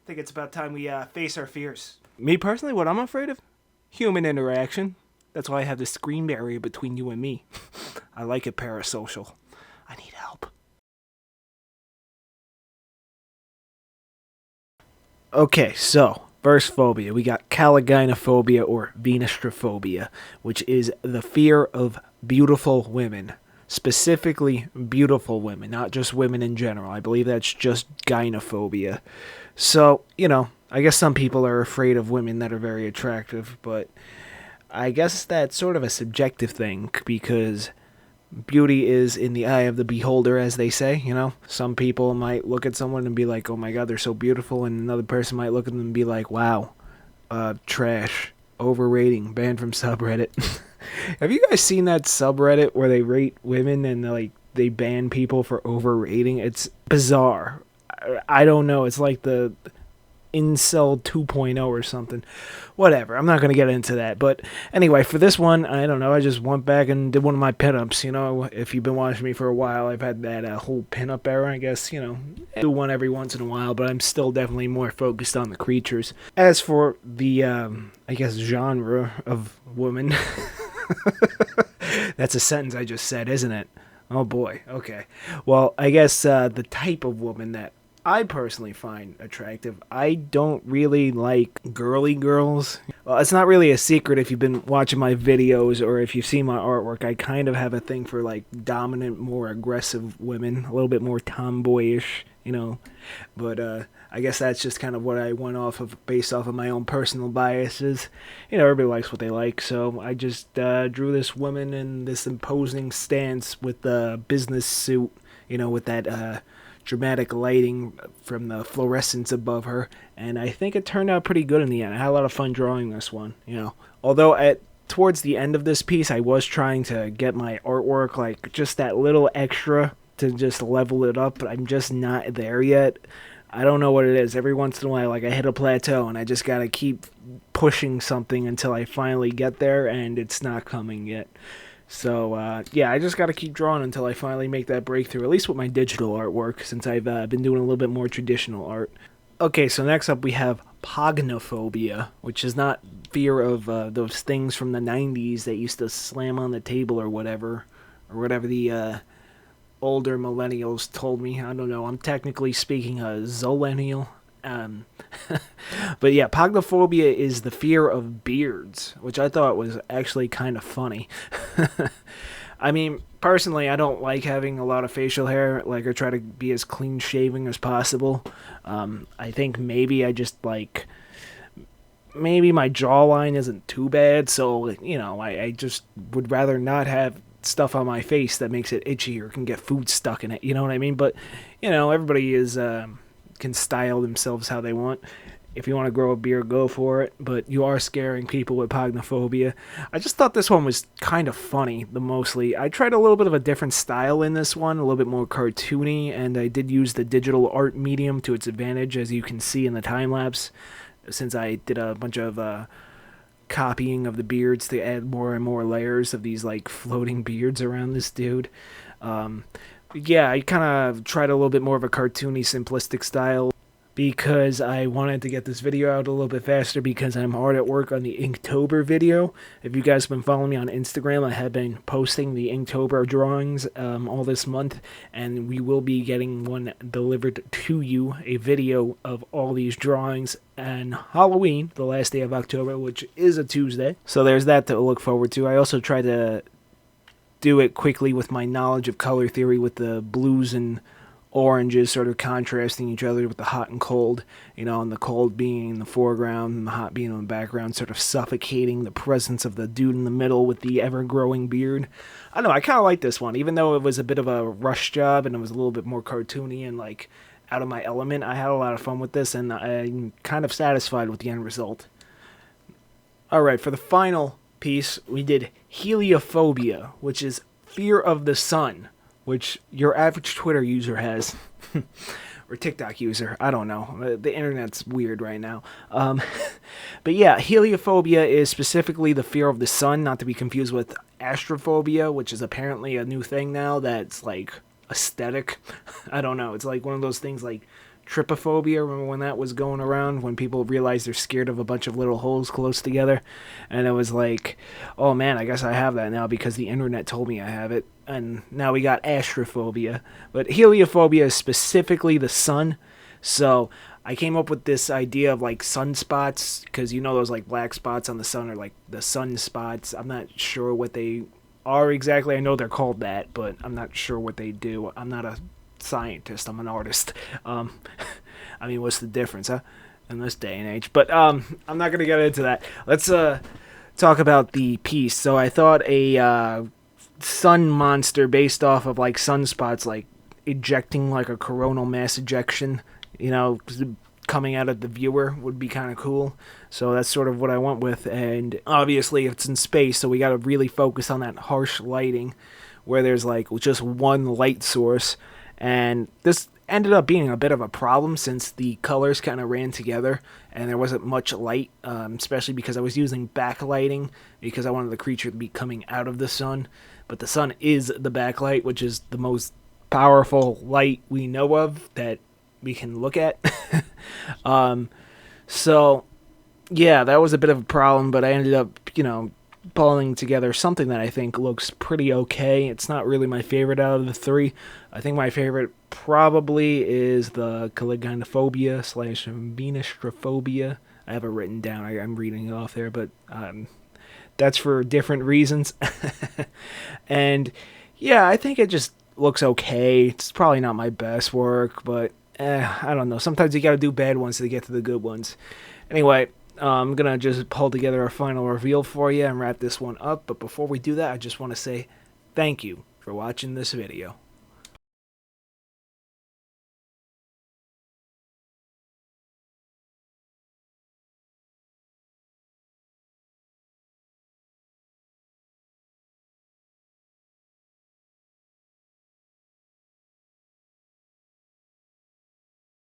think it's about time we face our fears. Me personally, what I'm afraid of? Human interaction. That's why I have this screen barrier between you and me. I like it parasocial. I need help. Okay, so first phobia, we got Caligynephobia or Venustraphobia, which is the fear of beautiful women. Specifically, beautiful women, not just women in general. I believe that's just gynophobia. So, I guess some people are afraid of women that are very attractive, but I guess that's sort of a subjective thing because beauty is in the eye of the beholder, as they say. Some people might look at someone and be like, oh my god, they're so beautiful, and another person might look at them and be like, wow, trash, overrating, banned from subreddit. Have you guys seen that subreddit where they rate women and they ban people for overrating? It's bizarre. I don't know. It's like the Incel 2.0 or something. Whatever. I'm not going to get into that. But anyway, for this one, I don't know. I just went back and did one of my pinups. If you've been watching me for a while, I've had that whole pinup era, I guess. I do one every once in a while, but I'm still definitely more focused on the creatures. As for the, I guess, genre of woman, that's a sentence I just said, isn't it? Oh boy. Okay. Well, I guess the type of woman that I personally find attractive. I don't really like girly girls. Well, it's not really a secret if you've been watching my videos or if you've seen my artwork. I kind of have a thing for dominant, more aggressive women, a little bit more tomboyish, But I guess that's just kind of what I went off of based off of my own personal biases. Everybody likes what they like, so I just drew this woman in this imposing stance with the business suit, with that dramatic lighting from the fluorescence above her, and I think it turned out pretty good in the end. I had a lot of fun drawing this one, Although towards the end of this piece, I was trying to get my artwork just that little extra to just level it up, but I'm just not there yet. I don't know what it is. Every once in a while, I hit a plateau, and I just gotta keep pushing something until I finally get there, and it's not coming yet. So, I just got to keep drawing until I finally make that breakthrough, at least with my digital artwork, since I've been doing a little bit more traditional art. Okay, so next up we have Pogonophobia, which is not fear of those things from the 90s that used to slam on the table or whatever the older millennials told me. I don't know, I'm technically speaking a zillennial. But yeah, Pogonophobia is the fear of beards, which I thought was actually kind of funny. I mean, personally, I don't like having a lot of facial hair. I try to be as clean shaving as possible. I think maybe I just maybe my jawline isn't too bad, so I just would rather not have stuff on my face that makes it itchy or can get food stuck in it. You know what I mean? But everybody is can style themselves how they want. If you want to grow a beard, go for it, but you are scaring people with Pogonophobia. I just thought this one was kind of funny, mostly. I tried a little bit of a different style in this one, a little bit more cartoony, and I did use the digital art medium to its advantage, as you can see in the time-lapse, since I did a bunch of copying of the beards to add more and more layers of these floating beards around this dude. Yeah, I kind of tried a little bit more of a cartoony, simplistic style because I wanted to get this video out a little bit faster because I'm hard at work on the Inktober video. If you guys have been following me on Instagram, I have been posting the Inktober drawings all this month, and we will be getting one delivered to you, a video of all these drawings, and Halloween, the last day of October, which is a Tuesday. So there's that to look forward to. I also tried to do it quickly with my knowledge of color theory with the blues and oranges sort of contrasting each other with the hot and cold, and the cold being in the foreground and the hot being in the background, sort of suffocating the presence of the dude in the middle with the ever-growing beard. I don't know, I kind of like this one, even though it was a bit of a rush job and it was a little bit more cartoony and out of my element. I had a lot of fun with this, and I'm kind of satisfied with the end result. Alright, for the final piece, we did Heliophobia, which is fear of the sun, which your average Twitter user has, or TikTok user, I don't know. The internet's weird right now. But yeah, Heliophobia is specifically the fear of the sun, not to be confused with astrophobia, which is apparently a new thing now that's aesthetic. I don't know. It's one of those things Trypophobia. Remember when that was going around, when people realized they're scared of a bunch of little holes close together? And it was like, oh man, I guess I have that now because the internet told me I have it. And now we got astrophobia. But heliophobia is specifically the sun. So I came up with this idea of like sunspots, because you know those like black spots on the sun are like the sunspots. I'm not sure what they are exactly. I know they're called that, but I'm not sure what they do. I'm not a scientist. I'm an artist. I mean, what's the difference, huh? In this day and age. But I'm not gonna get into that. Let's talk about the piece. So I thought a sun monster based off of like sunspots, like ejecting like a coronal mass ejection, you know, coming out of the viewer would be kind of cool. So that's sort of what I went with. And obviously it's in space, so we got to really focus on that harsh lighting where there's like just one light source. And this ended up being a bit of a problem since the colors kind of ran together and there wasn't much light, especially because I was using backlighting because I wanted the creature to be coming out of the sun. But the sun is the backlight, which is the most powerful light we know of that we can look at. So yeah, that was a bit of a problem, but I ended up, you know, pulling together something that I think looks pretty okay. It's not really my favorite out of the three. I think my favorite probably is the Caligynephobia / Venustraphobia. I have it written down. I'm reading it off there, but that's for different reasons. And yeah, I think it just looks okay. It's probably not my best work, but I don't know. Sometimes you gotta do bad ones to get to the good ones. Anyway, I'm gonna just pull together a final reveal for you and wrap this one up. But before we do that, I just want to say thank you for watching this video.